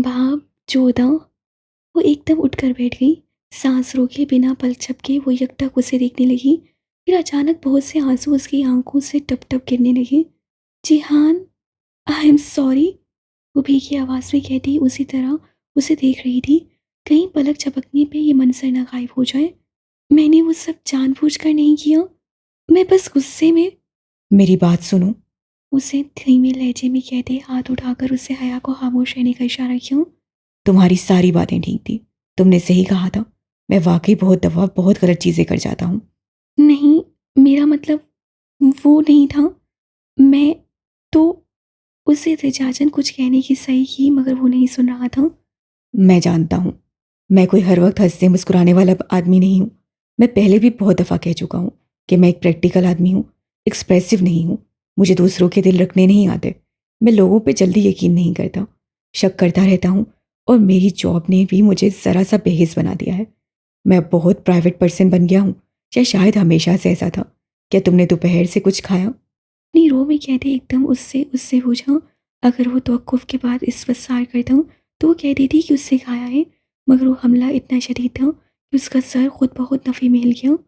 भाप जोधा। वो एकदम उठकर बैठ गई। सांस रोके बिना पलक झपके वो यकटक उसे देखने लगी। फिर अचानक बहुत से आंसू उसकी आंखों से टप टप गिरने लगे। जिहान, आई एम सॉरी, वो भीगी आवाज़ में कहती उसी तरह उसे देख रही थी। कहीं पलक झपकने पे ये मंजर ना गायब हो जाए। मैंने वो सब जानबूझकर नहीं किया, मैं बस गुस्से में। मेरी बात सुनो। उसे धीमे लहजे में कहते हाथ उठाकर उसे हया को खामोश रहने का इशारा किया। तुम्हारी सारी बातें ठीक थी। तुमने सही कहा था। मैं वाकई बहुत दफ़ा बहुत गलत चीज़ें कर जाता हूँ। नहीं, मेरा मतलब वो नहीं था। मैं तो उसे तजाजन कुछ कहने की सही की मगर वो नहीं सुन रहा था। मैं जानता हूँ। मैं कोई हर वक्त हंसते मुस्कुराने वाला आदमी नहीं हूँ। मैं पहले भी बहुत दफ़ा कह चुका हूँ कि मैं एक प्रैक्टिकल आदमी हूँ, एक्सप्रेसिव नहीं हूँ। मुझे दूसरों के दिल रखने नहीं आते। मैं लोगों पे जल्दी यकीन नहीं करता, शक करता रहता हूँ। और मेरी जॉब ने भी मुझे ज़रा सा बेहिस बना दिया है। मैं बहुत प्राइवेट पर्सन बन गया हूँ, या शायद हमेशा से ऐसा था। क्या तुमने दोपहर से कुछ खाया? अपनी रो में कहते एकदम उससे उससे पूछा। अगर वो तवक्कुफ के बाद इस वक्त सार करता तो वो कह देती कि उससे खाया है, मगर वो हमला इतना शदीद था कि उसका सर खुद बहुत नफ़े में हिल गया।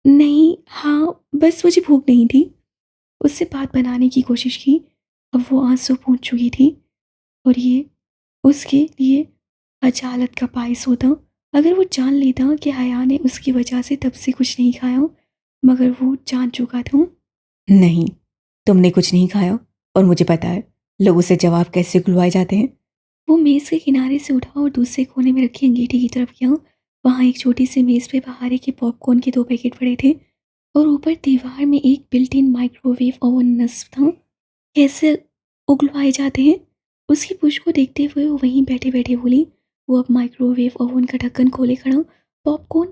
नहीं, हाँ, बस मुझे भूख नहीं थी। उससे बात बनाने की कोशिश की। अब वो आंसू पहुँच चुकी थी और ये उसके लिए अजालत का बायस होता। अगर वो जान लेता कि हया ने उसकी वजह से तब से कुछ नहीं खाया, मगर वो जान चुका था। नहीं, तुमने कुछ नहीं खाया। और मुझे पता है लोगों से जवाब कैसे खुलवाए जाते हैं। वो मेज़ के किनारे से उठा और दूसरे कोने में रखी अंगीठी की तरफ गया। वहाँ एक छोटी सी मेज़ पे बहारे के पॉपकॉर्न के 2 पैकेट पड़े थे और ऊपर दीवार में एक बिल्ट इन माइक्रोवेव ओवन नस्ब था। कैसे उगलवाए जाते हैं? उसकी पुश को देखते हुए वो वहीं बैठे-बैठे बोली। वो अब माइक्रोवेव ओवन का ढक्कन खोले खड़ा पॉपकॉर्न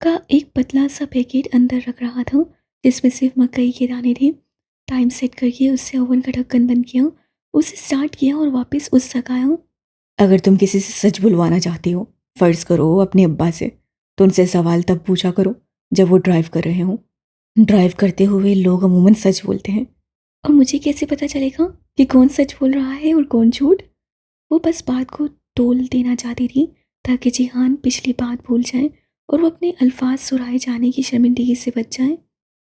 का एक पतला-सा पैकेट अंदर रख रहा था, जिसमें सिर्फ मकई के दाने थे। टाइम सेट करके उससे ओवन का ढक्कन बंद किया, उसे स्टार्ट किया और वापस उस तक आया। अगर तुम किसी से सच बुलवाना चाहती हो, फ़र्ज़ करो अपने अब्बा से, तो उनसे सवाल तब पूछा करो जब वो ड्राइव कर रहे हों। ड्राइव करते हुए लोग अमूमन सच बोलते हैं। और मुझे कैसे पता चलेगा कि कौन सच बोल रहा है और कौन झूठ? वो बस बात को तोल देना चाहती थी ताकि जिहान पिछली बात भूल जाए और वो अपने अल्फाज सुराए जाने की शर्मिंदगी से बच जाए।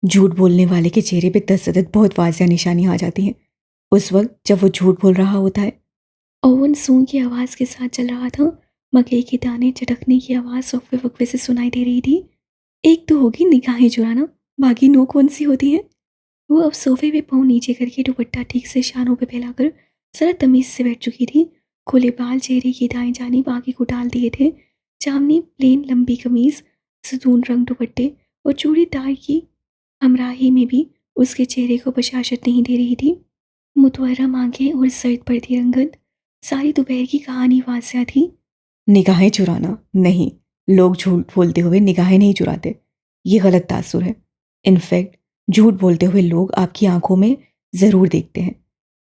झूठ बोलने वाले के चेहरे पे दस्तक बहुत वाज़िया निशानियाँ आ जाती हैं उस वक़्त जब वो झूठ बोल रहा होता है। ओवन सूं की आवाज़ के साथ चल रहा था। मकई के दाने चटकने की आवाज़ वक्फे वक्फे से सुनाई दे रही थी। एक तो होगी निगाहें चुराना, बाकी नो कौन सी होती है। वो अब सोफे पे पाँव नीचे करके दुपट्टा ठीक से शानों पे फैलाकर जरा तमीज से बैठ चुकी थी। खुले बाल चेहरे की दाएं जानिब आगे को डाल दिए थे। जामनी प्लेन लंबी कमीज, सतून रंग दुपट्टे और चूड़ीदार की हमराही में भी उसके चेहरे को बशाशत नहीं दे रही थी। मुतवर्रम आंखें और सर्द पड़ती रंगत, सारी दोपहर की कहानी वासिया थी। निगाहें चुराना नहीं, लोग झूठ बोलते हुए निगाहें नहीं चुराते। ये गलत तासुर है। इनफैक्ट झूठ बोलते हुए लोग आपकी आंखों में ज़रूर देखते हैं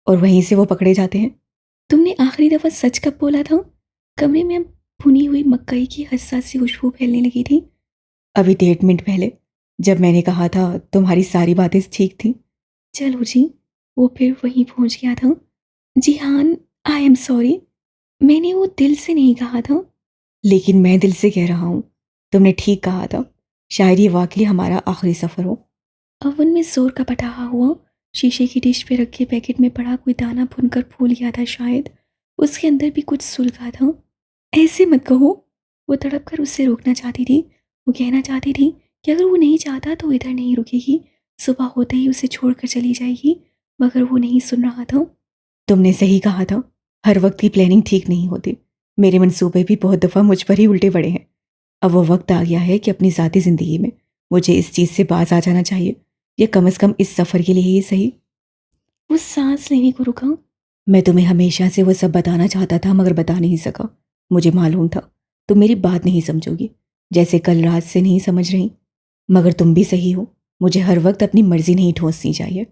और वहीं से वो पकड़े जाते हैं। तुमने आखिरी दफ़ा सच कब बोला था? कमरे में अब भुनी हुई मकई की हसास सी खुशबू फैलने लगी थी। अभी 1.5 मिनट पहले, जब मैंने कहा था तुम्हारी सारी बातें ठीक थी। चलो जी, वो फिर वहीं पहुंच गया था। जिहान, आई एम सॉरी, मैंने वो दिल से नहीं कहा था। लेकिन मैं दिल से कह रहा हूँ, तुमने ठीक कहा था। शायद ये वाकई हमारा आखिरी सफ़र हो। ओवन में जोर का पटाखा हुआ। शीशे की डिश पे रखे पैकेट में पड़ा कोई दाना भुनकर फूल गया था शायद। उसके अंदर भी कुछ सुलगा था। ऐसे मत कहो। वो तड़प कर उससे रोकना चाहती थी। वो कहना चाहती थी कि अगर वो नहीं चाहता तो इधर नहीं रुकेगी, सुबह होते ही उसे छोड़कर चली जाएगी, मगर वो नहीं सुन रहा था। तुमने सही कहा था। हर वक्त की प्लानिंग ठीक नहीं होती। मेरे मंसूबे भी बहुत दफ़ा मुझ पर ही उल्टे पड़े हैं। अब वो वक्त आ गया है कि अपनी ज़ाती ज़िंदगी में मुझे इस चीज़ से बाज आ जाना चाहिए। या कम से कम इस सफ़र के लिए ही सही। वो सांस लेने को रुका। मैं तुम्हें हमेशा से वो सब बताना चाहता था मगर बता नहीं सका। मुझे मालूम था तुम मेरी बात नहीं समझोगी, जैसे कल रात से नहीं समझ रही। मगर तुम भी सही हो। मुझे हर वक्त अपनी मर्जी नहीं ठोंसनी चाहिए।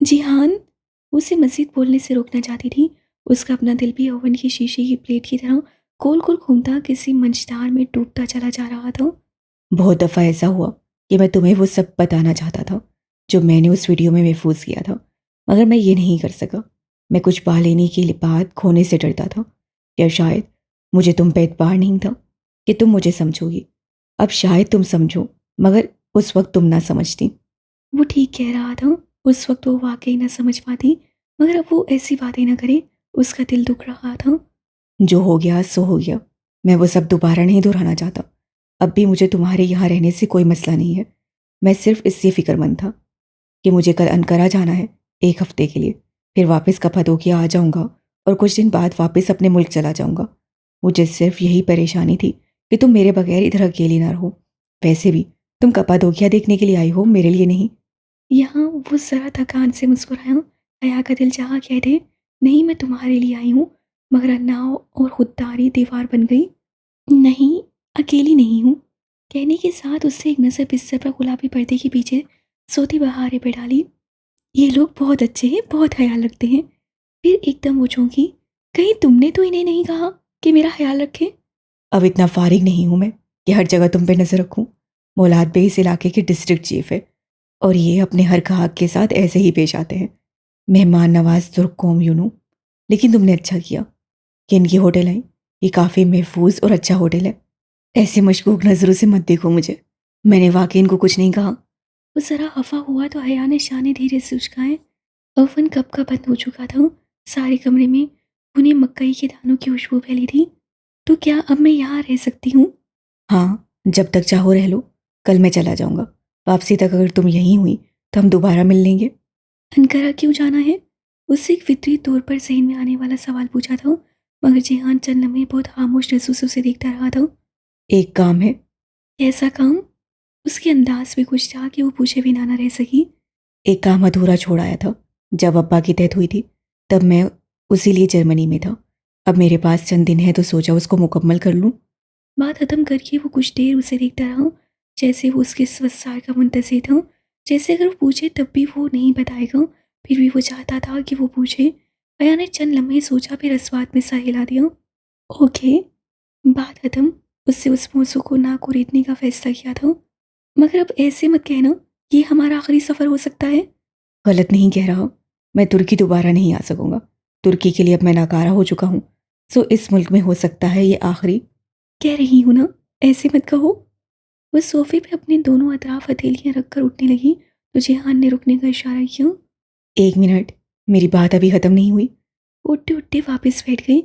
जिहान, उसे मजीद बोलने से रोकना चाहती थी। उसका अपना दिल भी ओवन की शीशे की प्लेट की तरह गोल गोल घूमता किसी मंझधार में डूबता चला जा रहा था। बहुत दफ़ा ऐसा हुआ कि मैं तुम्हें वो सब बताना चाहता था जो मैंने उस वीडियो में महफूज किया था, मगर मैं ये नहीं कर सका। मैं कुछ पा लेने के बाद खोने से डरता था। या शायद मुझे तुम पे एतबार नहीं था कि तुम मुझे समझोगी। अब शायद तुम समझो, मगर उस वक्त तुम ना समझती। वो ठीक कह रहा था। उस वक्त वो वाकई ना समझ पाती, मगर अब वो ऐसी बातें ना करे। उसका दिल दुख रहा था। जो हो गया सो हो गया। मैं वो सब दोबारा नहीं दोहराना चाहता। अब भी मुझे तुम्हारे यहाँ रहने से कोई मसला नहीं है। मैं सिर्फ इससे फिक्रमंद था कि मुझे कल अनकरा जाना है 1 हफ्ते के लिए। फिर वापस कप्पादोकिया आ जाऊंगा और कुछ दिन बाद वापस अपने मुल्क चला जाऊंगा। मुझे सिर्फ यही परेशानी थी कि तुम मेरे बगैर इधर अकेली ना रहो। वैसे भी तुम कप्पादोकिया देखने के लिए आई हो, मेरे लिए नहीं। यहाँ वो ज़रा थकान से मुस्कुराया। हया का दिल चाहा कह दे, नहीं मैं तुम्हारे लिए आई हूँ, मगर अन्नाव और खुददारी दीवार बन गई। नहीं, अकेली नहीं हूँ। कहने के साथ उससे एक नज़र बिस्तर पर गुलाबी पर्दे के पीछे सोती बहारें पे डाली। ये लोग बहुत अच्छे हैं, बहुत ख्याल रखते हैं। फिर एकदम वो चौंकी, कहीं तुमने तो इन्हें नहीं कहा कि मेरा ख्याल रखें? अब इतना फारिग नहीं हूं मैं कि हर जगह तुम पे नजर रखूं। मौलाद बे इस इलाके के डिस्ट्रिक्ट चीफ है और ये अपने हर खाक के साथ ऐसे ही पेश आते हैं। मेहमान नवाज तुर्क कौम यूं। लेकिन तुमने अच्छा किया कि इनकी होटल आई। ये काफ़ी महफूज और अच्छा होटल है। ऐसे मशकूक नज़रों से मत देखो मुझे। मैंने वाकई इनको कुछ नहीं कहा। वो ज़रा खफा हुआ तो हया ने शाने धीरे से उचकाए। ओवन कब का बंद हो चुका था। सारे कमरे में भुने मकई के दानों की खुशबू फैली थी। तो क्या अब मैं यहाँ रह सकती हूँ? हाँ, जब तक चाहो रह लो। कल मैं चला जाऊंगा। वापसी तक अगर तुम यहीं हुई तो हम दोबारा मिल लेंगे। अनकरा क्यों जाना है? उससे एक फितरी तौर पर जहन में आने वाला सवाल पूछा था, मगर जिहान चंद लम्हे बहुत खामोश नजरों से उसे देखता रहा था। एक काम है। कैसा काम? उसके अंदाज में कुछ था कि वो पूछे बिना न रह सकी। एक काम अधूरा छोड़ आया था। जब अब्बा की डेथ हुई थी तब मैं उसी लिए जर्मनी में था। अब मेरे पास चंद दिन है तो सोचा उसको मुकम्मल कर लूँ। बात खत्म करके वो कुछ देर उसे देखता रहा, जैसे वो उसके इस वसार का मुंतज़िर था। जैसे अगर वो पूछे तब भी वो नहीं बताएगा, फिर भी वो चाहता था कि वो पूछे। अया ने चंद लम्हे सोचा, फिर अस्वाद में सा हिला दिया। ओके, बात खत्म। उससे उस मौजू को ना कुरेदने का फैसला किया था। मगर अब ऐसे मत कहना, ये हमारा आखिरी सफ़र हो सकता है। गलत नहीं कह रहा। मैं तुर्की दोबारा नहीं आ सकूंगा। तुर्की के लिए अब मैं नाकारा हो चुका हूँ। सो इस मुल्क में हो सकता है ये आखिरी। कह रही हूँ ना, ऐसे मत कहो। वो सोफे पे अपने दोनों अतराफ हथेलियां रखकर उठने लगी तो जिहान ने रुकने का इशारा किया। 1 मिनट, मेरी बात अभी ख़त्म नहीं हुई। उठते उठते वापस बैठ गई।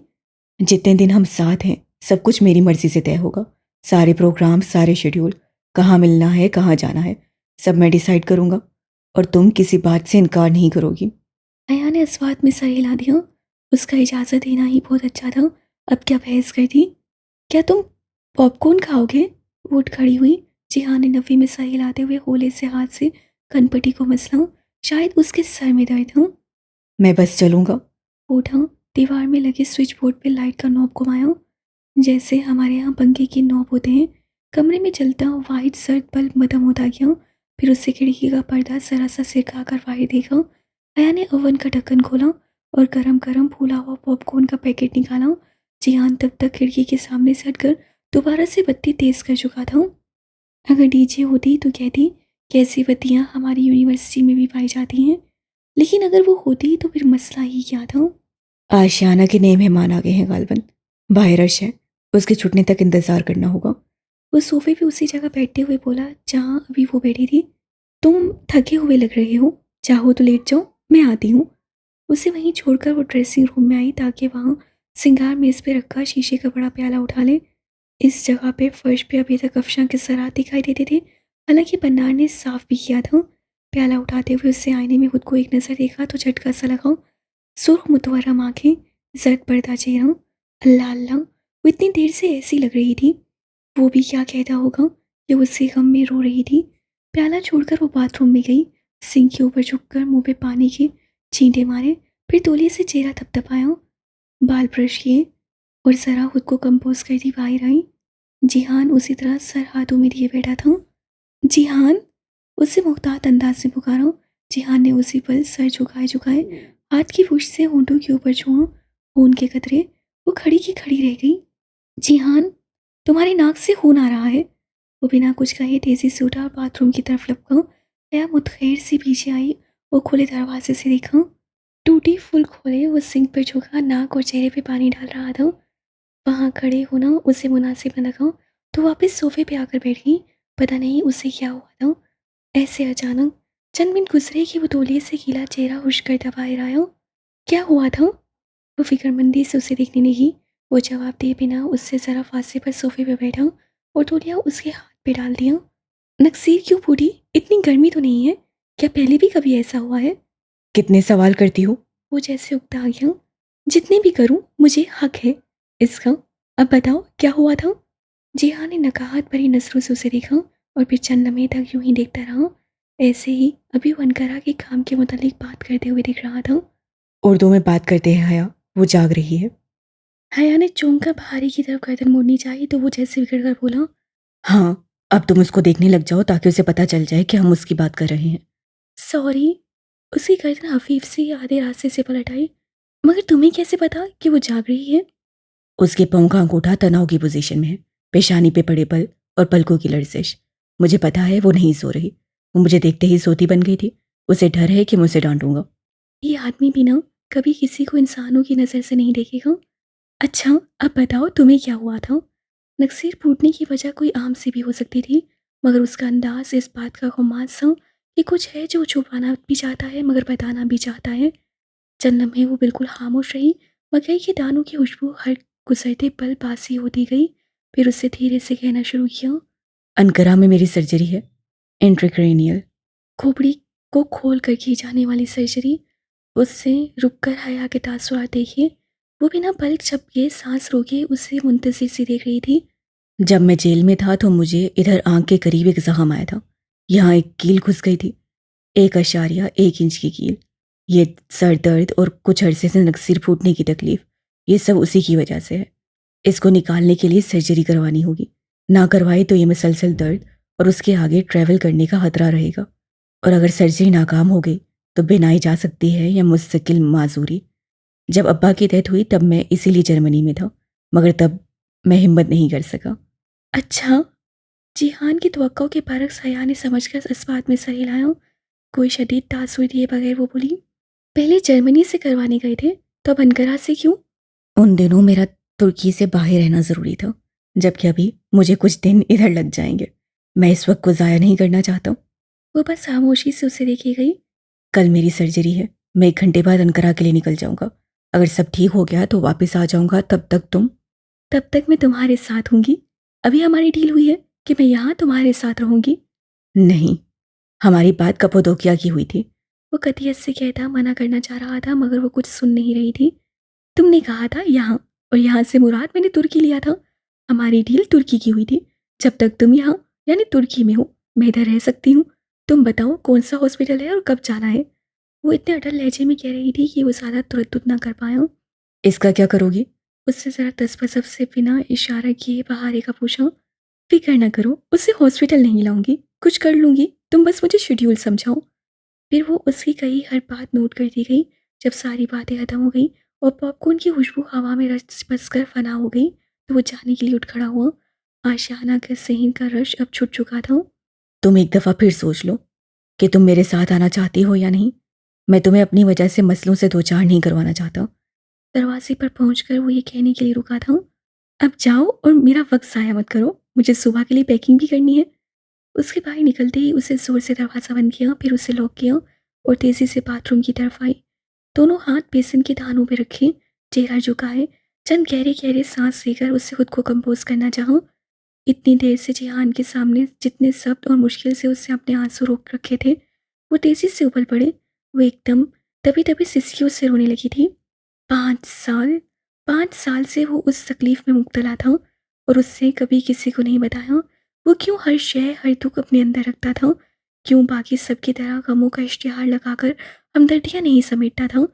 जितने दिन हम साथ हैं सब कुछ मेरी मर्जी से तय होगा। सारे प्रोग्राम, सारे शेड्यूल, कहाँ मिलना है, कहाँ जाना है, सब मैं डिसाइड करूँगा और तुम किसी बात से इनकार नहीं करोगी। अया ने अस्वाद में सर हिला दिया। उसका इजाज़त देना ही बहुत अच्छा था। अब क्या बहस कर दी? क्या तुम पॉपकॉर्न खाओगे? वो उठ खड़ी हुई। जिहान ने नफ़ी में सर हिलाते हुए होले से हाथ से कनपटी को मसला। शायद उसके सर में दर्द था। मैं बस चलूँगा। उठा, दीवार में लगे स्विच बोर्ड पर लाइट का नॉब घुमाया, जैसे हमारे यहाँ पंखे के नॉब होते हैं। कमरे में जलता वाइट सर्द बल्ब मदम होता गया। फिर उससे खिड़की का पर्दा जरा सा सिरका कर बाहर देखा। अया ने ओवन का ढक्कन खोला और गरम गरम फूला हुआ पॉपकॉर्न का पैकेट निकाला। जिहान तब तक खिड़की के सामने से हटकर दोबारा से बत्ती तेज कर चुका था। अगर डीजे होती तो कहती कि ऐसी बत्तियाँ हमारी यूनिवर्सिटी में भी पाई जाती हैं, लेकिन अगर वो होती तो फिर मसला ही क्या था। आशियाना के नए मेहमान आ गए हैं गालबन। बाहर अर्श है, उसके छुटने तक इंतज़ार करना होगा। वो सोफे पे उसी जगह बैठते हुए बोला जहाँ अभी वो बैठी थी। तुम थके हुए लग रहे हो, चाहो तो लेट जाओ, मैं आती हूँ। उसे वहीं छोड़कर वो ड्रेसिंग रूम में आई ताकि वहाँ सिंगार मेज पे रखा शीशे का बड़ा प्याला उठा ले। इस जगह पे फर्श पे अभी तक अफशां के ज़रात दिखाई देते थे, हालांकि पन्नार ने साफ भी किया था। प्याला उठाते हुए उससे आईने में खुद को एक नज़र देखा तो झटका सा लगा। सुर्ख मुतवरम आंखें, जर्द पर्दा चेहरा। अल्लाह अल्लाह, वो इतनी देर से ऐसी लग रही थी। वो भी क्या कहता होगा कि उससे गम में रो रही थी। प्याला छोड़कर वो बाथरूम में गई। सिंक के ऊपर झुककर मुंह पे पानी के छींटे मारे, फिर तौलिए से चेहरा थपथपाया, बाल ब्रश किए और ज़रा खुद को कंपोज कर दी बाहर आई। जिहान उसी तरह सर हाथों में लिए बैठा था। जिहान, उससे मुख्तात अंदाज में पुकारा। जिहान ने उसी पल सर झुकाए झुकाए हाथ की पुश से होंठों के ऊपर छुआ। खून के कतरे। वो खड़ी की खड़ी रह गई। जिहान, तुम्हारी नाक से खून आ रहा है। वो बिना कुछ कहे तेजी से उठा और बाथरूम की तरफ लपका। गया मुतखैर से पीछे आई और खुले दरवाजे से देखा। टूटी फुल खोले वो सिंक पर झुका, नाक और चेहरे पे पानी डाल रहा था। वहाँ खड़े होना उसे मुनासिब न लगा तो वापस सोफे पे आकर बैठ गई। पता नहीं उसे क्या हुआ था, ऐसे अचानक चंद मिनट गुजरे कि वो तौलिए से गीला चेहरा हुश कर दबाए आया। क्या हुआ था? वो फिक्रमंदी से उसे देखने लगी। वो जवाब दिए बिना उससे ज़रा फासले पर सोफे पर बैठा और तौलिया उसके हाथ पे डाल दिया। नक्सीर क्यों बूढ़ी, इतनी गर्मी तो नहीं है? क्या पहले भी कभी ऐसा हुआ है? कितने सवाल करती हो? वो जैसे उकता गया। जितने भी करूं मुझे हक है इसका। अब बताओ क्या हुआ था? जिहान ने नकाहत भरी नजरों से उसे देखा और फिर चंद लम्हे तक यूं ही देखता रहा। ऐसे ही अभी वो अनकरा के काम के मुतालिक बात करते हुए दिख रहा था। उर्दू में बात करते हैं हया, वो जाग रही है। हया ने चौंक कर भारी की तरफ गर्दन मोड़नी चाहिए तो वो जैसे बिगड़ कर बोला। हाँ, अब तुम उसको देखने लग जाओ ताकि उसे पता चल जाए कि हम उसकी बात कर रहे हैं। सॉरी। उसकी गर्दन हफीफ से आधे रास्ते से पलट आई। मगर तुम्हें कैसे पता कि वो जाग रही है? उसके पाँव का अंगूठा तनाव की पोजीशन में है, पेशानी पे पड़े पल और पलकों की लर्जिश। मुझे पता है वो नहीं सो रही। वो मुझे देखते ही सोती बन गई थी। उसे डर है कि मुझसे डांटूंगा। ये आदमी भी ना कभी किसी को इंसानों की नज़र से नहीं देखेगा। अच्छा, अब बताओ तुम्हें क्या हुआ था? नक्सीर फूटने की वजह कोई आम सी भी हो सकती थी, मगर उसका अंदाज इस बात का खुमास था कि कुछ है जो छुपाना भी चाहता है मगर बताना भी चाहता है। चंद लम्हे वो बिल्कुल खामोश रही। मकई के दानों की खुशबू हर गुजरते पल बासी होती गई। फिर उससे धीरे से कहना शुरू किया। अनकरा में मेरी सर्जरी है, इंट्राक्रैनियल। खोपड़ी को खोल कर की जाने वाली सर्जरी। उससे रुककर हया के तासुरात देखे। वो बिना पलक झपके सांस रोके उसे मुंतजिर सी देख रही थी। जब मैं जेल में था तो मुझे इधर आंख के करीब एक जख्म आया था। यहाँ एक कील घुस गई थी, 1.1 इंच की कील। ये सर दर्द और कुछ अरसे से नक्सीर फूटने की तकलीफ, ये सब उसी की वजह से है। इसको निकालने के लिए सर्जरी करवानी होगी। ना करवाई तो ये मुसलसल दर्द और उसके आगे ट्रैवल करने का खतरा रहेगा। और अगर सर्जरी नाकाम हो गई तो बिनाई जा सकती है या मुस्तकिल माजूरी। जब अब्बा की डेथ हुई तब मैं इसीलिए जर्मनी में था, मगर तब मैं हिम्मत नहीं कर सका। अच्छा। जिहान की तवक्को के बरक्स हया ने समझकर इस बात में सर हिलाया। कोई शदीद तासुर दिए बगैर वो बोली। पहले जर्मनी से करवाने गए थे तो अब अनकरा से क्यों? उन दिनों मेरा तुर्की से बाहर रहना ज़रूरी था, जबकि अभी मुझे कुछ दिन इधर लग जाएंगे। मैं इस वक्त को ज़ाया नहीं करना चाहता हूँ। वो बस खामोशी से उसे देखी गई। कल मेरी सर्जरी है, मैं 1 घंटे बाद अनकरा के लिए निकल जाऊंगा। अगर सब ठीक हो गया तो वापस आ जाऊंगा। तब तक तुम। तब तक मैं तुम्हारे साथ होंगी। अभी हमारी डील हुई है कि मैं यहाँ तुम्हारे साथ रहूंगी। नहीं, हमारी बात कप्पोदोकिया की हुई थी। वो कतियत से कहता मना करना चाह रहा था मगर वो कुछ सुन नहीं रही थी। तुमने कहा था यहाँ, और यहाँ से मुराद मैंने तुर्की लिया था। हमारी डील तुर्की की हुई थी। जब तक तुम यहाँ यानी तुर्की में हो मैं इधर रह सकती हूँ। तुम बताओ कौन सा हॉस्पिटल है और कब जाना है? वो इतने अटल लहजे में कह रही थी कि वो ज़्यादा तुरत्तुत ना कर पाया। इसका क्या करोगी? उससे ज़रा तसबसब से बिना इशारा किए बहारे का पूछा। फिक्र ना करो, उसे हॉस्पिटल नहीं लाऊंगी, कुछ कर लूंगी, तुम बस मुझे शेड्यूल समझाओ। फिर वो उसकी कही हर बात नोट करती गई। जब सारी बातें खत्म हो गई और पॉपकॉर्न की खुशबू हवा में रच बस कर फना हो गई तो वो जाने के लिए उठ खड़ा हुआ। आशियाना का सहन का रश अब छुट चुका था। तुम एक दफ़ा फिर सोच लो कि तुम मेरे साथ आना चाहती हो या नहीं। मैं तुम्हें अपनी वजह से मसलों से दो चार नहीं करवाना चाहता। दरवाजे पर पहुंचकर वो ये कहने के लिए रुका था। अब जाओ और मेरा वक्त ज़ाया मत करो, मुझे सुबह के लिए पैकिंग भी करनी है। उसके बाहर निकलते ही उसे जोर से दरवाज़ा बंद किया, फिर उसे लॉक किया और तेज़ी से बाथरूम की तरफ आई। दोनों हाथ बेसिन के दानों पर रखे, चेहरा झुकाए, चंद गहरे गहरे सांस लेकर उससे खुद को कंपोज करना चाहा। इतनी देर से जिहान के सामने जितने शब्द और मुश्किल से उससे अपने आंसू रोक रखे थे वो तेजी से उबल पड़े। वो एकदम दबी दबी सिसकियों से रोने लगी थी। 5 साल, 5 साल से वो उस तकलीफ में मुब्तला था और उससे कभी किसी को नहीं बताया। वो क्यों हर शय हर दुख अपने अंदर रखता था? क्यों बाकी सबकी तरह गमों का इश्तिहार लगाकर हमदर्दियाँ नहीं समेटता था?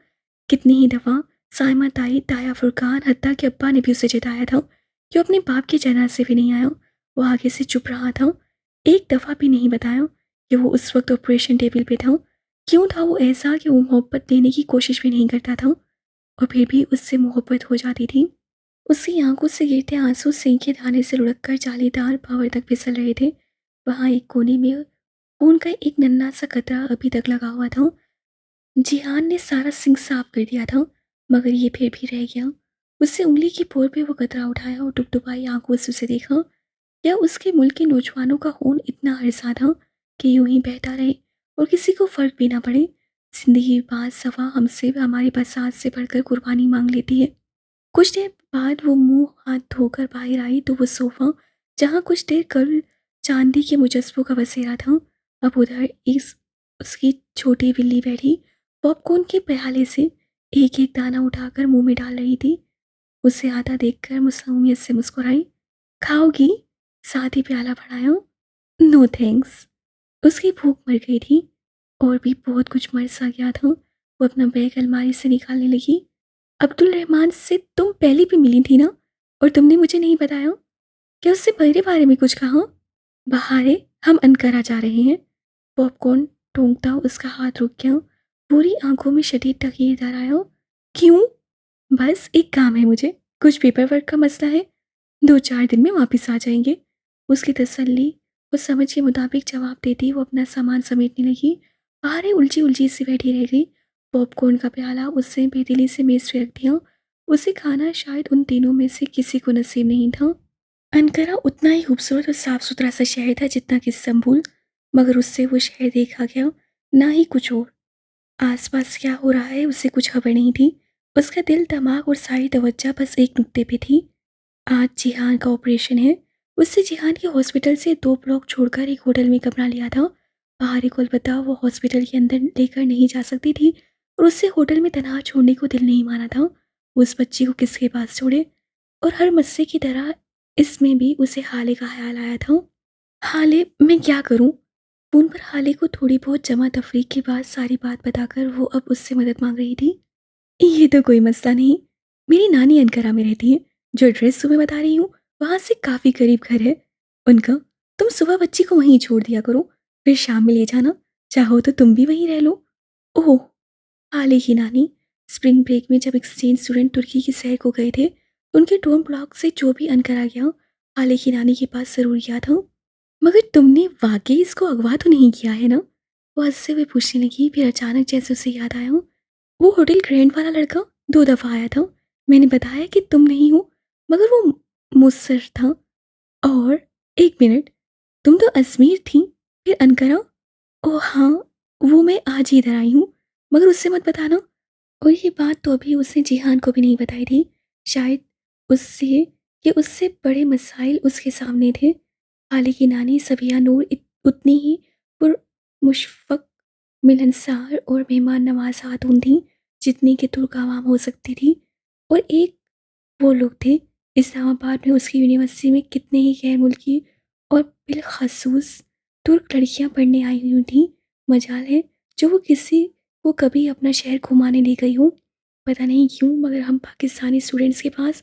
कितनी ही दफ़ा साइमा ताई, ताया फुरकान, हत्ता कि अब्बा ने भी उसे जताया था कि वो अपने बाप के जनाजे भी नहीं आया। वो आगे से चुप रहा था। एक दफ़ा भी नहीं बताया कि वो उस वक्त ऑपरेशन टेबल पे था। क्यों था वो ऐसा कि वो मोहब्बत देने की कोशिश भी नहीं करता था और फिर भी उससे मोहब्बत हो जाती थी। उसकी आंखों से गिरते आंसू सिंह के दाने से लुढ़क कर जालीदार भंवर तक फिसल रहे थे। वहाँ एक कोने में खून का एक नन्हा सा कतरा अभी तक लगा हुआ था। जिहान ने सारा सिंक साफ कर दिया था मगर ये फिर भी रह गया। उससे उंगली की पोर पे वो कतरा उठाया और टुपटुपाई आंखों से उसे देखा। क्या उसके मुल्क के नौजवानों का खून इतना हरसा था कि यूं ही बहता रहे और किसी को फर्क भी ना पड़े? जिंदगी बात सफा हमसे हमारी बसात से बढ़कर कुर्बानी मांग लेती है। कुछ देर बाद वो मुंह हाथ धोकर बाहर आई तो वो सोफा, जहाँ कुछ देर कल चांदी के मुजस्समों का बसेरा था, अब उधर इस उसकी छोटी बिल्ली बैठी पॉपकॉर्न के प्याले से एक एक दाना उठाकर मुंह में डाल रही थी। उसे आता देखकर मुसम्मियत से मुस्कुराई। खाओगी? साथ ही प्याला बढ़ाया। No thanks. उसकी भूख मर गई थी और भी बहुत कुछ मर सा गया था। वो अपना बैग अलमारी से निकालने लगी। अब्दुल रहमान से तुम पहले भी मिली थी ना, और तुमने मुझे नहीं बताया? क्या उससे मेरे बारे में कुछ कहा? बहारे, हम अनकरा जा रहे हैं। पॉपकॉर्न टूंकता उसका हाथ रुक गया। पूरी आंखों में शदीद तकीर धर आया। क्यों? बस एक काम है मुझे, कुछ पेपर वर्क का मसला है। 2-4 दिन में वापस आ जाएंगे। उसकी तसल्ली और समझ के मुताबिक जवाब देती वो अपना सामान समेटने लगी। बाहर उलझी उलझी सी बैठी रह गई। पॉपकॉर्न का प्याला उसने बेदिली से मेज पे रख दिया। उसे खाना शायद उन तीनों में से किसी को नसीब नहीं था। अनकरा उतना ही खूबसूरत और साफ सुथरा सा शहर था जितना कि इस्तांबुल, मगर उससे वो शहर देखा गया, ना ही कुछ और। आसपास क्या हो रहा है उसे कुछ खबर नहीं थी। उसका दिल, दिमाग और सारी तवज्जो बस एक नुक्ते पे थी। आज जिहान का ऑपरेशन है। उससे जिहान के हॉस्पिटल से 2 ब्लॉक छोड़कर एक होटल में कमरा लिया था। बाहरी कोलकाता वो हॉस्पिटल के अंदर लेकर नहीं जा सकती थी और उससे होटल में तनहा छोड़ने को दिल नहीं माना था। वो उस बच्ची को किसके पास छोड़े? और हर मस्से की तरह इसमें भी उसे हाले का ख्याल आया था। हाले, मैं क्या करूं? फोन पर हाले को थोड़ी बहुत जमा तफरीक के बाद सारी बात बताकर वो अब उससे मदद मांग रही थी। ये तो कोई मसला नहीं। मेरी नानी अनकरा में रहती है। जो एड्रेस तुम्हें बता रही हूँ, वहां से काफी करीब घर है उनका। तुम सुबह बच्ची को वहीं छोड़ दिया करो, फिर शाम में ले जाना। चाहो तो तुम भी वहीं रह लो। ओह, हाले की नानी स्प्रिंग ब्रेक में जब एक्सचेंज स्टूडेंट तुर्की की सैर को गए थे, तो उनके डोम ब्लॉक से जो भी अनकरा गया, हाले की नानी के पास जरूर गया था। मगर तुमने वाकई इसको अगवा तो नहीं किया है ना? वो हंसते हुए पूछने लगी। फिर अचानक जैसे उसे याद आया, वो होटल ग्रैंड वाला लड़का 2 दफ़ा आया था। मैंने बताया कि तुम नहीं हो, मगर वो मुस्सर था। और एक मिनट, तुम तो अजमेर थी, फिर अनकरा? ओह हाँ, वो मैं आज ही इधर आई हूँ, मगर उससे मत बताना। और ये बात तो अभी उसने जिहान को भी नहीं बताई थी, शायद उससे कि उससे बड़े मसाइल उसके सामने थे। हाले की नानी सबिया नूर उतनी ही पुर मुशफ़क़, मिलनसार और मेहमान नवाज खातून थी जितनी कि तुर्क आवाम हो सकती थी। और एक वो लोग थे, इस्लामाबाद में उसकी यूनिवर्सिटी में कितने ही गैर मुल्की और बिलखसूस तुर्क लड़कियां पढ़ने आई हुई थीं। मजाल है जो वो किसी को कभी अपना शहर घुमाने ले गई हूँ। पता नहीं क्यों, मगर हम पाकिस्तानी स्टूडेंट्स के पास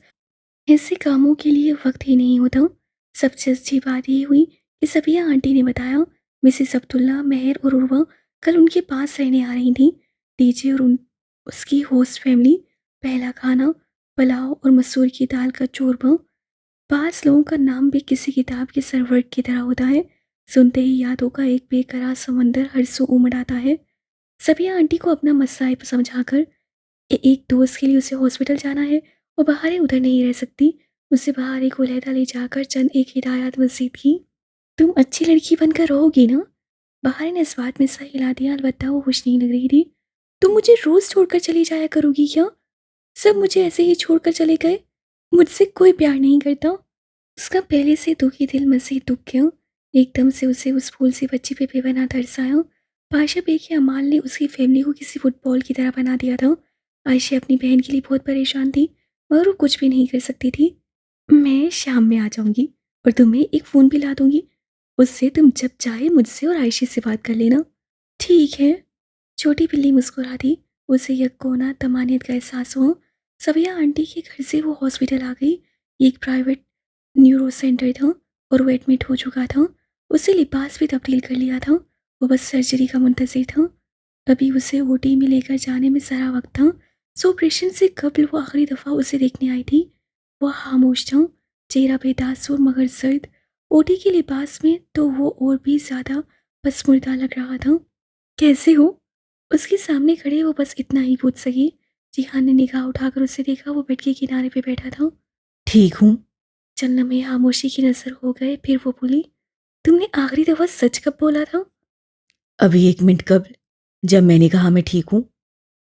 ऐसे कामों के लिए वक्त ही नहीं होता। सबसे अच्छी बात ये हुई कि सबिया आंटी ने बताया, मिसेस अब्दुल्ला, महर और उर्वा कल उनके पास रहने आ रही थी। डीजे और उसकी होस्ट फैमिली। पहला खाना पुलाव और मसूर की दाल का चोरमा। 5 लोगों का नाम भी किसी किताब के सरवर्ग की तरह होता है। सुनते ही यादों का एक बेकरार समंदर हर सू उमड़ आता है। सबिया आंटी को अपना मसला समझाकर एक दोस्त के लिए उसे हॉस्पिटल जाना है और बाहर ही उधर नहीं रह सकती। उसे बाहर एक उलहदा ले जाकर चंद एक हिदायत मस्जिद की। तुम अच्छी लड़की बनकर रहोगी ना? बाहर ने इस बात में सही हिला दिया, अलबत्ता वो खुश नहीं लग रही थी। तुम मुझे रोज छोड़कर चली जाया करोगी क्या? सब मुझे ऐसे ही छोड़कर चले गए। मुझसे कोई प्यार नहीं करता। उसका पहले से दुखी दिल मजीद दुख गया। एकदम से उसे उस फूल सी बच्ची पे बेपनाह तरस आया। पाशा बेग अमाल ने उसकी फैमिली को किसी फुटबॉल की तरह बना दिया था। आयशा अपनी बहन के लिए बहुत परेशान थी, मगर वो कुछ भी नहीं कर सकती थी। मैं शाम में आ जाऊंगी और तुम्हें एक फ़ोन भी ला दूंगी। उससे तुम जब चाहे मुझसे और आयशा से बात कर लेना। ठीक है। छोटी बिल्ली मुस्कुरा दी। उसे यककोना तमानियत का एहसास हुआ। सबिया आंटी के घर से वो हॉस्पिटल आ गई। ये एक प्राइवेट न्यूरो सेंटर था और वो एडमिट हो चुका था। उसे लिबास भी तब्दील कर लिया था। वो बस सर्जरी का मुंतज़िर था। अभी उसे ओटी में लेकर जाने में ज़रा वक्त था। सो ऑपरेशन से कबल वो आखिरी दफ़ा उसे देखने आई थी। वह खामोश था, चेहरा बेतासुर मगर सर्द। ओटी के लिबास में तो वो और भी ज़्यादा पसमुर्दा लग रहा था। कैसे हो? उसके सामने खड़े वो बस इतना ही पूछ सकी। जिहान ने निगाह उठाकर उसे देखा। वो बेड के किनारे पे बैठा था। ठीक हूँ। चंद लम्हे खामोशी की नजर हो गए, फिर वो बोली, तुमने आखिरी दफा सच कब बोला था? अभी 1 मिनट कबल, जब मैंने कहा मैं ठीक हूँ।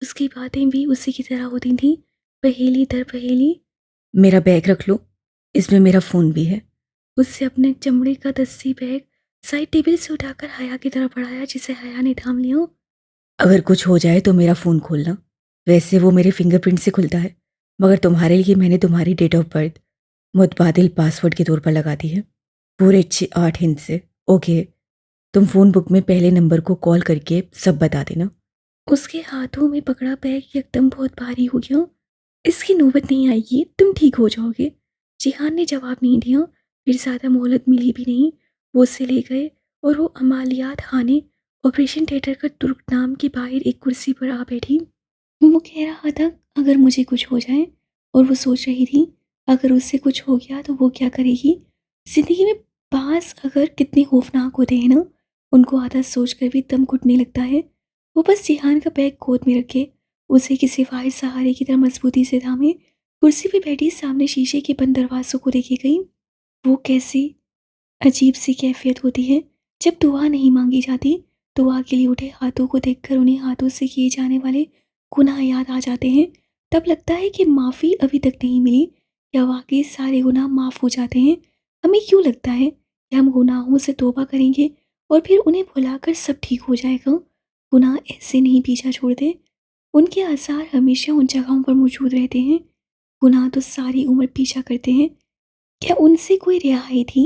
उसकी बातें भी उसी की तरह होती थीं, पहेली दर पहेली। मेरा बैग रख लो, इसमें मेरा फ़ोन भी है। उससे अपने चमड़े का दस्ती बैग साइड टेबल से उठाकर हया की तरफ बढ़ाया, जिसे हया ने थाम लिया। अगर कुछ हो जाए तो मेरा फ़ोन खोलना। वैसे वो मेरे फिंगरप्रिंट से खुलता है, मगर तुम्हारे लिए मैंने तुम्हारी डेट ऑफ बर्थ मुतबादिल पासवर्ड के तौर पर लगा दी है, पूरे 8 हिंट से। ओके, तुम फ़ोन बुक में पहले नंबर को कॉल करके सब बता देना। उसके हाथों में पकड़ा बैग एकदम बहुत भारी हो गया। इसकी नौबत नहीं आएगी, तुम ठीक हो जाओगे। जिहान ने जवाब नहीं दिया। फिर ज़्यादा मोहलत मिली भी नहीं। वो उससे ले गए और वो अमालियात खाने ऑपरेशन थिएटर का तुर्क नाम के बाहर एक कुर्सी पर आ बैठी। वो कह रहा था अगर मुझे कुछ हो जाए, और वो सोच रही थी अगर उससे कुछ हो गया तो वो क्या करेगी। जिंदगी में पास अगर कितने खौफनाक होते हैं ना, उनको आधा सोच कर भी दम घुटने लगता है। वो बस जिहान का बैग गोद में रखे, उसे किसी वाहिद सहारे की तरह मजबूती से थामे, कुर्सी पे बैठी सामने शीशे के बंद दरवाजों को देखे गई। वो कैसी अजीब सी कैफियत होती है जब दुआ नहीं मांगी जाती। दुआ के लिए उठे हाथों को देखकर उन्हें हाथों से किए जाने वाले गुनाह याद आ जाते हैं। तब लगता है कि माफ़ी अभी तक नहीं मिली, या वाकई सारे गुनाह माफ़ हो जाते हैं। हमें क्यों लगता है कि हम गुनाहों से तौबा करेंगे और फिर उन्हें भुलाकर सब ठीक हो जाएगा। गुनाह ऐसे नहीं पीछा छोड़ते, उनके आसार हमेशा उन जगहों पर मौजूद रहते हैं। गुनाह तो सारी उम्र पीछा करते हैं। क्या उनसे कोई रिहाई थी?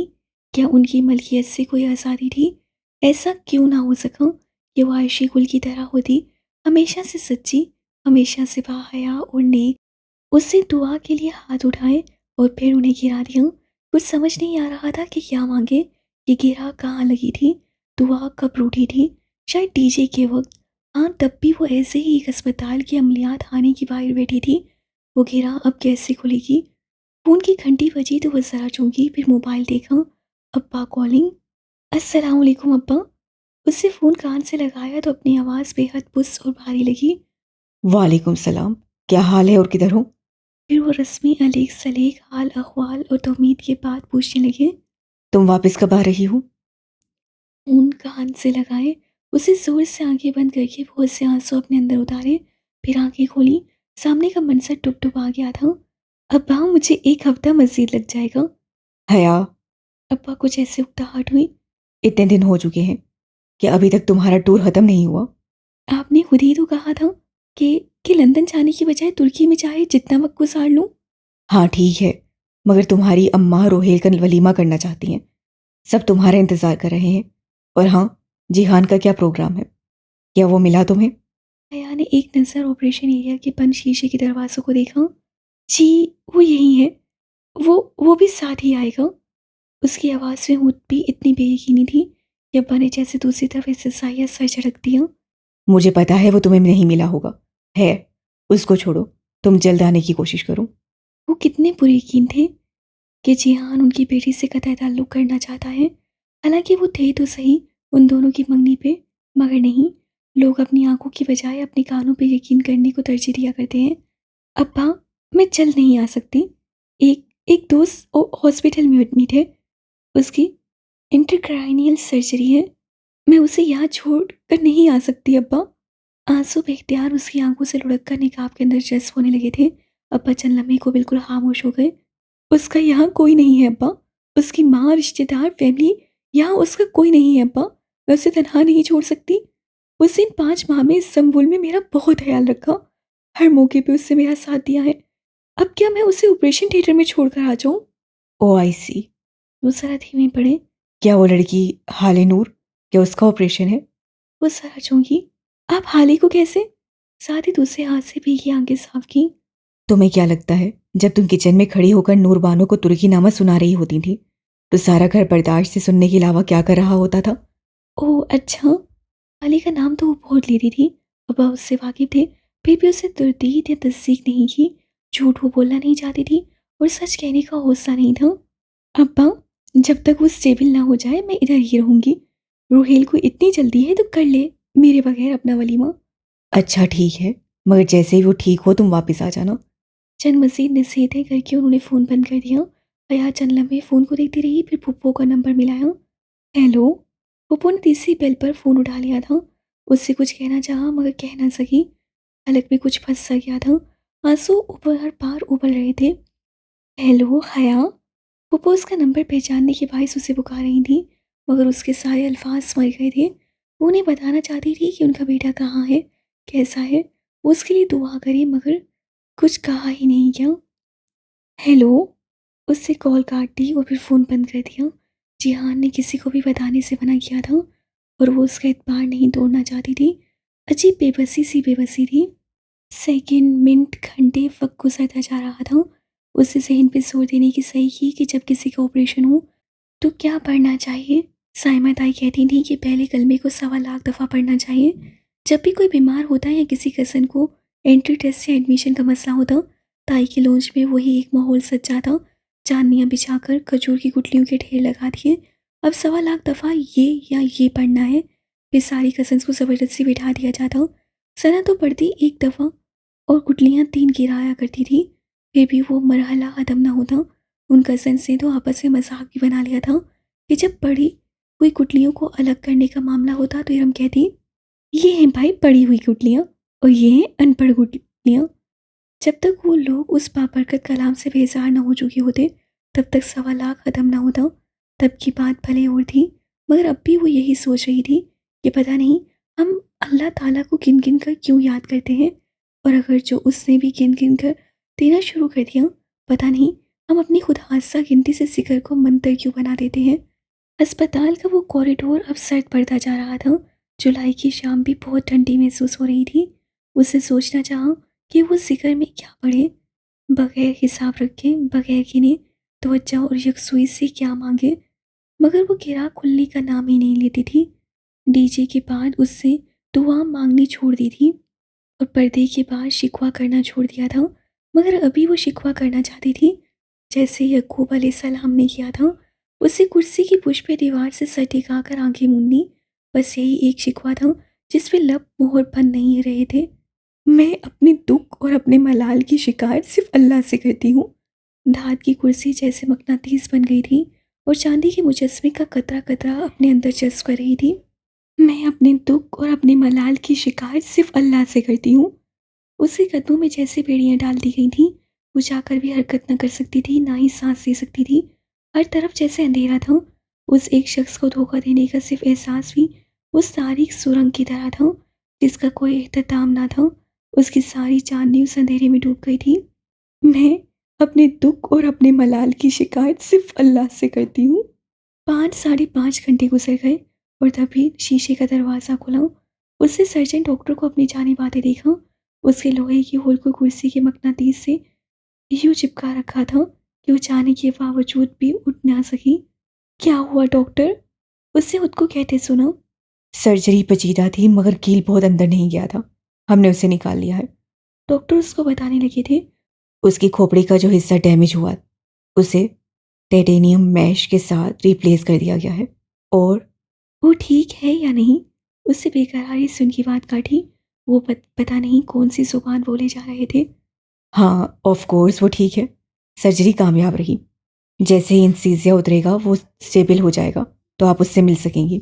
क्या उनकी मलकियत से कोई आज़ादी थी? ऐसा क्यों ना हो सका कि वो आयशी गुल की तरह होती, हमेशा से सच्ची, हमेशा से बाहया और नेक। उससे दुआ के लिए हाथ उठाए और फिर उन्हें गिरा दिया। कुछ समझ नहीं आ रहा था कि क्या मांगे। ये गिरा कहाँ लगी थी? दुआ कब रूठी थी? शायद डीजे के वक्त। हाँ, तब भी वो ऐसे ही एक अस्पताल की अमलियात खाने की बाहर बैठी थी। वो गिरा अब कैसे खुलेगी? फ़ोन की घंटी बजी तो वो ज़रा चौंकी, फिर मोबाइल देखा। अब्बा कॉलिंग। अस्सलाम वालेकुम अब्बा। उससे फ़ोन कान से लगाया तो अपनी आवाज़ बेहद पुस्त और भारी लगी। वालेकुम सलाम, क्या हाल है और किधर हो? फिर वो रस्मी अलेख सलेख हाल अहवाल और तौमीद के बाद पूछने लगे। तुम वापस कब आ रही हो? फ़ोन कान से लगाए, उसे ज़ोर से आंखें बंद करके बहुत से आंसू अपने अंदर उतारे। फिर आंखें खोली, सामने का मंजर टुप आ गया था। अब्बा, मुझे 1 हफ्ता मज़ीद लग जाएगा। हया, अब्बा, कुछ ऐसे उकताहट हुई। इतने दिन हो चुके हैं कि अभी तक तुम्हारा टूर ख़त्म नहीं हुआ। आपने खुद ही तो कहा था कि लंदन जाने की बजाय तुर्की में चाहे जितना वक्त गुजार लूं। हाँ ठीक है, मगर तुम्हारी अम्मा रोहेल का वलीमा करना चाहती हैं। सब तुम्हारा इंतज़ार कर रहे हैं। और हाँ, जिहान का क्या प्रोग्राम है? क्या वो मिला तुम्हें? हया ने एक नज़र ऑपरेशन एरिया के बंद शीशे के दरवाजों को देखा। जी, वो यही है। वो भी साथ ही आएगा। उसकी आवाज़ में खुद भी इतनी बेयकीनी थी कि अब्बा ने जैसे दूसरी तरफ एहसासिया सर झटक दिया। मुझे पता है वो तुम्हें नहीं मिला होगा। है, उसको छोड़ो, तुम जल्द आने की कोशिश करो। वो कितने पुरयकीन थे कि जिहान उनकी बेटी से कतई ताल्लुक़ करना चाहता है। हालांकि वो थे तो सही उन दोनों की मंगनी पे, मगर नहीं। लोग अपनी आंखों की बजाय अपने कानों पे यकीन करने को तरजीह दिया करते हैं। अब्बा, मैं जल्द नहीं आ सकती। एक एक दोस्त हॉस्पिटल में एडमिट है। उसकी इंट्राक्रैनियल सर्जरी है। मैं उसे यहाँ छोड़ कर नहीं आ सकती अब्बा। आंसू बेख्तियार उसकी आंखों से लुढ़क कर निकाब के अंदर जज्ब होने लगे थे। अब्बा चंद लम्हे को बिल्कुल खामोश हो गए। उसका यहाँ कोई नहीं है अब्बा। उसकी माँ, रिश्तेदार, फैमिली, यहाँ उसका कोई नहीं है अब्बा। मैं उसे तनहा नहीं छोड़ सकती। उस इन 5 माह में इस्तांबुल में मेरा बहुत ख्याल रखा, हर मौके पे उससे मेरा साथ दिया है। अब क्या मैं उसे ऑपरेशन थिएटर में छोड़कर आ जाऊं? ओ आई सी। वो जरा धीमे पड़े। क्या वो लड़की हाले नूर, क्या उसका ऑपरेशन है? वो जरा चौंकी। आप हाले को कैसे? साथ ही दूसरे हाथ से भीगी आंखें साफ की। तुम्हें क्या लगता है, जब तुम किचन में खड़ी होकर नूरबानो को तुर्की नामा सुना रही होती थी, तो सारा घर बर्दाश्त से सुनने के अलावा क्या कर रहा होता था? ओह अच्छा। हाले का नाम तो वो बहुत लेती थी। अब्बा उससे वाकिफ थे, फिर भी उसे तरदीद या तस्दीक नहीं की। झूठ वो बोलना नहीं चाहती थी और सच कहने का हौसला नहीं था। अब्बा, जब तक वो स्टेबल ना हो जाए मैं इधर ही रहूंगी। रोहेल को इतनी जल्दी है तो कर ले मेरे बगैर अपना वलीमा। अच्छा ठीक है, मगर जैसे ही वो ठीक हो तुम वापस आ जाना। चंद मज़ीद नसीहतें करके उन्होंने फ़ोन बंद कर दिया। हया चंद लम्हे फ़ोन को देखती रही, फिर पुप्पो का नंबर मिलाया। हेलो। पुप्पो ने तीसरी बेल पर फ़ोन उठा लिया था। उससे कुछ कहना चाहा मगर कह ना सकी। हलक में कुछ फंस सा गया था। आंसू ऊपर हर पार उबल रहे थे। हेलो हया। पुप्पो उसका नंबर पहचानने के बायस उसे पुकार रही थी, मगर उसके सारे अल्फाज मर गए थे। वो उन्हें बताना चाहती थी कि उनका बेटा कहाँ है, कैसा है। वो उसके लिए दुआ करे मगर कुछ कहा ही नहीं क्या। हेलो। उससे कॉल काट दी और फिर फ़ोन बंद कर दिया। जिहान ने किसी को भी बताने से मना किया था और वो उसका एतबार नहीं तोड़ना चाहती थी। अजीब बेबसी सी बेबसी थी। सेकंड, मिनट, घंटे वक्त गुजरता जा रहा था। उसे ज़हन पे जोर देने की सही की कि जब किसी का ऑपरेशन हो तो क्या पढ़ना चाहिए। साइमा ताई कहती थी कि पहले कलमे को 1.25 लाख दफ़ा पढ़ना चाहिए। जब भी कोई बीमार होता या किसी कज़न को एंट्री टेस्ट या एडमिशन का मसला होता, ताई के लॉन्च में वही एक माहौल सज जाता। चांदनियाँ बिछाकर खजूर की गुठलियों के ढेर लगा दिए। अब 1.25 लाख दफ़ा ये या ये पढ़ना है। फिर सारी कज़न्स को ज़बरदस्ती बिठा दिया जाता। सना तो पढ़ती एक दफ़ा और गुठलियाँ 3 गिराया करती थी, फिर भी वो मरहला ख़त्म ना होता। उन कज़न्स ने तो आपस में मज़ाक भी बना लिया था कि जब पढ़ी हुई गुठलियों को अलग करने का मामला होता तो इरम कहती, ये हैं भाई पढ़ी हुई गुठलियाँ और ये हैं अनपढ़ गुठलियाँ। जब तक वो लोग उस बाबरकत कलाम से बेजार न हो चुके होते, तब तक 1.25 लाख ख़त्म ना होता। तब की बात भले और थी, मगर अब भी वो यही सोच रही थी कि पता नहीं हम अल्लाह ताला को गिन गिन कर क्यों याद करते हैं, और अगर जो उसने भी गिन गिन कर देना शुरू कर दिया, पता नहीं हम अपनी खुद हादसा गिनती से जिक्र को मंतर क्यों बना देते हैं। अस्पताल का वो कॉरिडोर अब सर्द पड़ता जा रहा था। जुलाई की शाम भी बहुत ठंडी महसूस हो रही थी। उसे सोचना चाहा कि वो जिक्र में क्या पढ़े, बगैर हिसाब रखे, बगैर गिने तवज्जो और यकसुई से क्या मांगे, मगर वो गिरा खुलने का नाम ही नहीं लेती थी। डीजे के बाद उससे दुआ मांगनी छोड़ दी थी और पर्दे के बाद शिकवा करना छोड़ दिया था, मगर अभी वो शिकवा करना चाहती थी जैसे यकूब अलैहिस्सलाम ने किया था। उसे कुर्सी की पुष्ट पे दीवार से सर टिकाकर आंखें मूंदी। बस यही एक शिकवा था जिस पे लब मोहर बन नहीं रहे थे। मैं अपने दुख और अपने मलाल की शिकायत सिर्फ अल्लाह से करती हूँ। धात की कुर्सी जैसे मकनातीस बन गई थी और चांदी के मुजस्मे का कतरा कतरा अपने अंदर जज्ब कर रही थी। मैं अपने दुख और अपने मलाल की शिकायत सिर्फ अल्लाह से करती हूँ। उसके कदमों में जैसे बेड़ियां डाल दी गई थीं। वो जाकर भी हरकत न कर सकती थी, ना ही सांस ले सकती थी। हर तरफ जैसे अंधेरा था। उस एक शख्स को धोखा देने का सिर्फ एहसास भी उस तारीख सुरंग की तरह था जिसका कोई एहतमाम ना था। उसकी सारी चांदनी उस अंधेरे में डूब गई थी। मैं अपने दुख और अपने मलाल की शिकायत सिर्फ अल्लाह से करती हूँ। 5 साढ़े 5 घंटे गुजर गए और तभी शीशे का दरवाज़ा खुला। उससे सर्जन डॉक्टर को अपनी जानिब आते देखा। उसके लोहे की होल को कुर्सी के मकनातीस से यूं चिपका रखा था कि वो चाहने के बावजूद भी उठ ना सकी। क्या हुआ डॉक्टर? उससे खुद को कहते सुना। सर्जरी पेचीदा थी मगर कील बहुत अंदर नहीं गया था। हमने उसे निकाल लिया है। डॉक्टर उसको बताने लगे थे। उसकी खोपड़ी का जो हिस्सा डैमेज हुआ उसे टाइटेनियम मैश के साथ रिप्लेस कर दिया गया है। और वो ठीक है या नहीं? उससे बेकरारी से उनकी बात काटी। वो पता नहीं कौन सी जुबान बोले जा रहे थे। हाँ ऑफ कोर्स वो ठीक है। सर्जरी कामयाब रही। जैसे ही इंसीजिया उतरेगा वो स्टेबल हो जाएगा तो आप उससे मिल सकेंगी।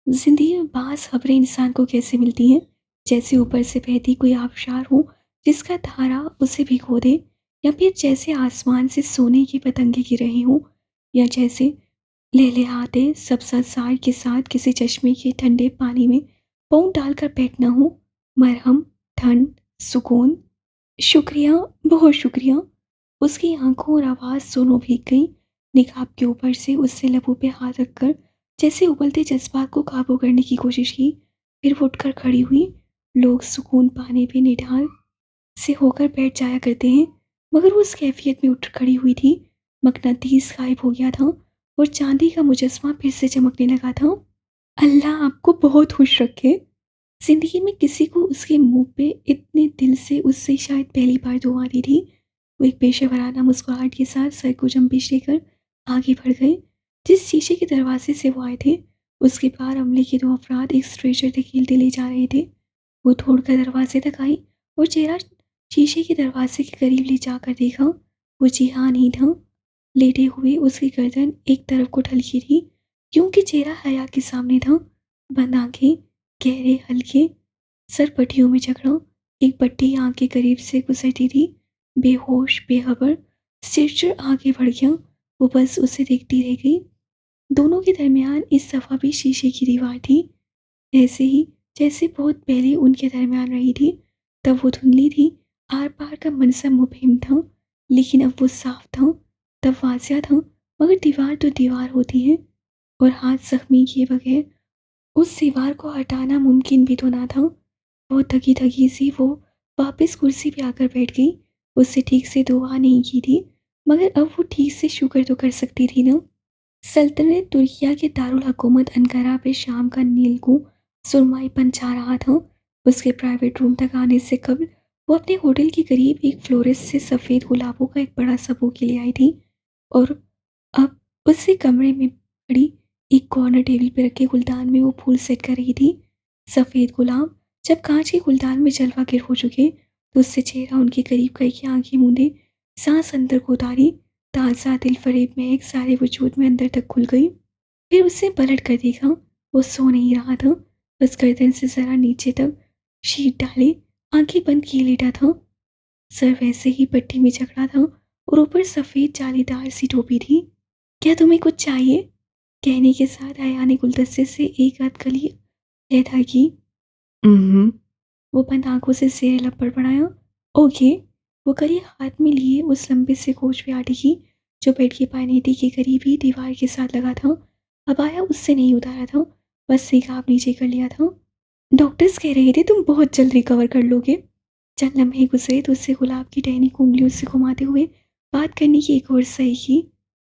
जिंदगी में बास खबरें इंसान को कैसे मिलती हैं, जैसे ऊपर से बहती कोई आबशार हो जिसका धारा उसे भिगो दे, या फिर जैसे आसमान से सोने की पतंगे गिर रही हों, या जैसे लहलहाते सब्ज़ार के साथ किसी चश्मे के ठंडे पानी में पाँव डालकर बैठना हो। मरहम, ठंड, सुकून। शुक्रिया, बहुत शुक्रिया। उसकी आंखों और आवाज़ दोनों भीग गई। निकाब के ऊपर से उससे लबों पे हाथ रखकर जैसे उबलते जज्बात को काबू करने की कोशिश की। फिर वो उठकर खड़ी हुई। लोग सुकून पाने पे निढाल से होकर बैठ जाया करते हैं, मगर वो उस कैफियत में उठ खड़ी हुई थी। मकनातीस गायब हो गया था और चांदी का मुजस्मा फिर से चमकने लगा था। अल्लाह आपको बहुत खुश रखे। जिंदगी में किसी को उसके मुंह पे इतने दिल से उससे शायद पहली बार दुआ दी थी। वो एक पेशेवराना मुस्कुराहट के साथ सर को जंपिश लेकर आगे बढ़ गए। जिस शीशे के दरवाजे से वो आए थे, उसके पार अमले के 2 अफराद एक स्ट्रेचर धकेलते ले जा रहे थे। वो दौड़कर दरवाजे तक आई और चेहरा शीशे के दरवाजे के करीब ले जाकर देखा। वो जिहान ही था। लेटे हुए उसकी गर्दन एक तरफ को ढलकी थी, क्योंकि चेहरा हया के सामने था। बंद आंखें, गहरे हल्के, सर पट्टियों में जकड़ा। एक पट्टी आंख के करीब से गुजरती थी। बेहोश, बेखबर, स्ट्रेचर आगे बढ़ गया। वो बस उसे देखती रह गई। दोनों के दरमियान इस दफा भी शीशे की दीवार थी, ऐसे ही जैसे बहुत पहले उनके दरमियान रही थी। तब वो धुंधली थी, आर पार का मंजर मुबहिम था, लेकिन अब वो साफ था। तब वाजिया था, मगर दीवार तो दीवार होती है, और हाथ जख्मी किए बगैर उस दीवार को हटाना मुमकिन भी तो ना था। वो थकी थकी सी वो वापस कुर्सी पे आकर बैठ गई। उससे ठीक से दुआ नहीं की थी, मगर अब वो ठीक से शुक्र तो कर सकती थी ना। सल्तनत तुर्किया के दारुल हुकूमत अंकारा पे शाम का नीलकू सुरमाईपन छा रहा था। उसके प्राइवेट रूम तक आने से कबल वो अपने होटल के करीब एक फ्लोरिस्ट से सफ़ेद गुलाबों का एक बड़ा सा बुके ले आई थी, और अब उसी कमरे में पड़ी एक कॉर्नर टेबल पर रखे गुलदान में वो फूल सेट कर रही थी। सफ़ेद गुलाब जब कांच के गुलदान में जलवा गिर हो चुके, तो उससे चेहरा उनके करीब करके आंखें मूंदे सांस अंदर को उतारी। ताज़ा दिल फरेब में एक सारे वजूद में अंदर तक खुल गई। फिर उसे पलट कर देखा। वो सो नहीं रहा था, बस गर्दन से जरा नीचे तक शीट डाले आंखें बंद किए लेटा था। सर वैसे ही पट्टी में जकड़ा था, और ऊपर सफ़ेद जालीदार सी टोपी थी। क्या तुम्हें कुछ चाहिए? कहने के साथ आया ने गुलदस्ते से एक आध कली लैदा की। हम्म। वो बंद आंखों से जेर लब बड़बड़ाया। ओके। वो कली हाथ में लिए उस लंबे से कोच पे आ टिकी, जो बेड की पायनेटी के करीब ही दीवार के साथ लगा था। अब आया उससे नहीं उतारा था, बस निकाब नीचे कर लिया था। डॉक्टर्स कह रहे थे तुम बहुत जल्द रिकवर कर लोगे। चंद लम्हे गुजरे तो उससे गुलाब की टहनी को उंगलियों से घुमाते हुए बात करने की एक और सही की।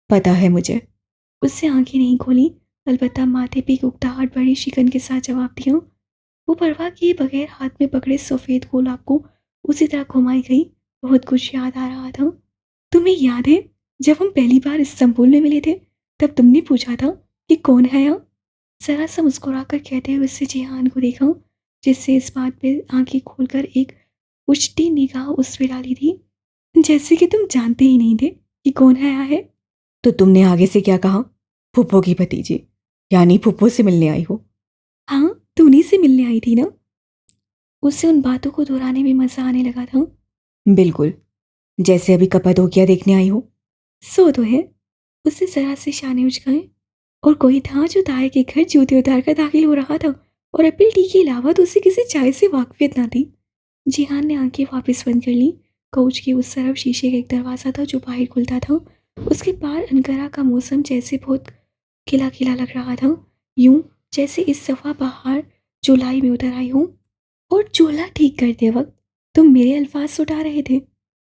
पता है मुझे। उससे आंखें नहीं खोली, अलबत्ता माथे पे एक उकताहट भरी शिकन के साथ जवाब दिया। वो परवाह किए बगैर हाथ में पकड़े सफ़ेद गुलाब को उसी तरह घुमाई गई। बहुत कुछ याद आ रहा था। तुम्हें याद है जब हम पहली बार इस्तांबुल में मिले थे, तब तुमने पूछा था कि कौन है यहाँ? जरा सा मुस्कुराकर कहते हुए उससे जिहान को देखा, जिससे इस बात पे आंखें खोलकर एक उचटी निगाह उस पे डाली थी, जैसे कि तुम जानते ही नहीं थे कि कौन आया है। तो तुमने आगे से क्या कहा? फुप्पो की भतीजी, यानी फुप्पो से मिलने आई हो? हाँ, तू उन्हीं से मिलने आई थी ना। उससे उन बातों को दोहराने में मजा आने लगा था। बिल्कुल, जैसे अभी कप्पादोकिया देखने आई हो। सो तो है। उससे जरा से शाने उचकाए। और कोई था जो ताए के घर जूते उतार कर दाखिल हो रहा था, और एप्पल टी के अलावा तो उसे किसी चाय से वाकफियत ना थी। जिहान ने आंखें वापस बंद कर ली। कोच के उस तरफ शीशे का एक दरवाज़ा था जो बाहर खुलता था। उसके पार अनकरा का मौसम जैसे बहुत खिला खिला लग रहा था, यूं जैसे इस दफ़ा बाहर जुलाई में उतर आई हूँ। और चूल्हा ठीक करते वक्त तुम मेरे अल्फाज सुटा रहे थे,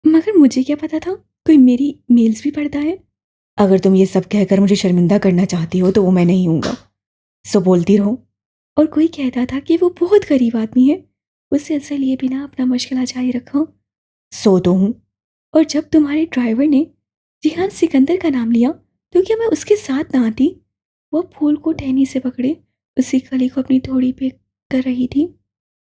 मगर मुझे क्या पता था कोई मेरी मेल्स भी पढ़ता है। अगर तुम ये सब कहकर मुझे शर्मिंदा करना चाहती हो तो वो मैं नहीं हूँगा, सो बोलती रहो। और कोई कहता था कि वो बहुत गरीब आदमी है। उससे असर लिए बिना अपना मशगला जारी रखा। सो तो हूँ। और जब तुम्हारे ड्राइवर ने जिहान सिकंदर का नाम लिया, तो क्या मैं उसके साथ ना आती? वो फूल को टहनी से पकड़े उसी कली को अपनी थोड़ी पे कर रही थी।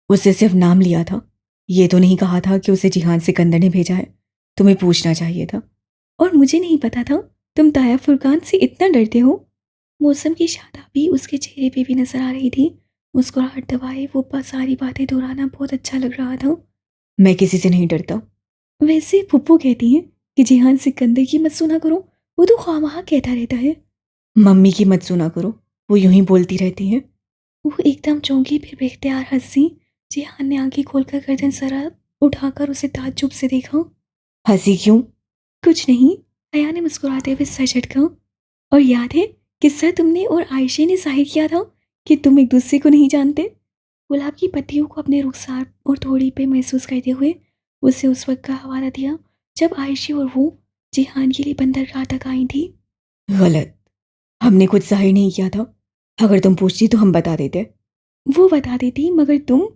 उससे सिर्फ नाम लिया था, ये तो नहीं कहा था कि उसे जिहान सिकंदर ने भेजा है। तुम्हें पूछना चाहिए था। और मुझे नहीं पता था तुम ताया फुरकान से इतना डरते हो। मौसम की शादाबी उसके चेहरे पे भी नजर आ रही थी। मुस्कुराहट दबाए वो सारी बातें दोहराना बहुत अच्छा लग रहा था। मैं किसी से नहीं डरता। वैसे फुप्पो कहती हैं कि जिहान सिकंदर की मत सुना करो, वो तो ख्वामखा कहता रहता है। मम्मी की मत सुना करो, वो यूं ही बोलती रहती हैं। वो एकदम चौंकी, फिर बेख्तियार हंसी। जिहान ने आंखें खोलकर गर्दन जरा उठाकर उसे ताज्जुब से देखा। हंसी क्यों? कुछ नहीं, हया ने मुस्कुराते हुए सर झटका। और याद है किस्सा तुमने और आयशे ने जाहिर किया था कि तुम एक दूसरे को नहीं जानते? गुलाब की पत्तियों को अपने रुखसार और थोड़ी पे महसूस करते हुए उसे उस वक्त का हवाला दिया जब आयशे और वो जिहान के लिए बंदरगाह तक आई थी। गलत, हमने कुछ जाहिर नहीं किया था। अगर तुम पूछती तो हम बता देते। वो बता देती, मगर तुम।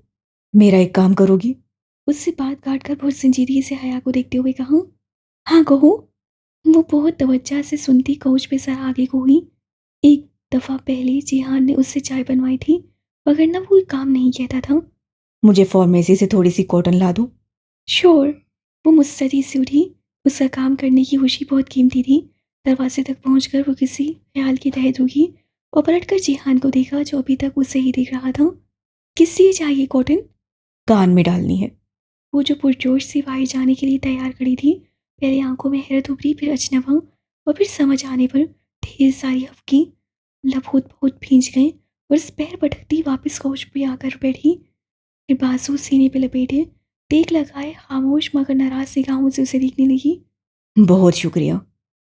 मेरा एक काम करोगी? उससे बात काट कर बहुत संजीदगी से हया को देखते हुए कहा। हाँ कहो। वो बहुत तवज्जो से सुनती कोच पे सर आगे को हुई। एक दफ़ा पहले जिहान ने उससे चाय बनवाई थी, मगर ना वो काम नहीं कहता था। मुझे फार्मेसी से थोड़ी सी कॉटन ला दो। श्योर। वो मुस्तैदी से उठी। उसका काम करने की खुशी बहुत कीमती थी। दरवाजे तक पहुंचकर वो किसी ख्याल के तहत रुकी और पलटकर जिहान को देखा, जो अभी तक उसे ही देख रहा था। किस लिए चाहिए कॉटन? कान में डालनी है। वो जो पुरजोश से बाहर जाने के लिए तैयार खड़ी थी, पहले आंखों में हैरत उभरी, फिर अचनभा, और फिर समझ आने पर ढेर सारी हफ्की लबोत बहुत भींच गए और उस पैर पटकती वापस कोच पे आकर बैठी। फिर बाजू सीने पे लपेटे, टेक लगाए, खामोश मगर नाराज निगाहों से उसे देखने लगी। बहुत शुक्रिया।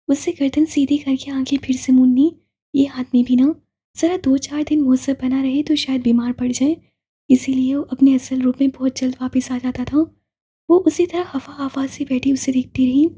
उससे गर्दन सीधी करके आंखें फिर से मूंदी। ये आदमी भी ना जरा 2-4 दिन मुझसे बना रहे तो शायद बीमार पड़ जाए, इसीलिए वो अपने असल रूप में बहुत जल्द वापस आ जाता था। वो उसी तरह हवा हवा से बैठी उसे देखती रही।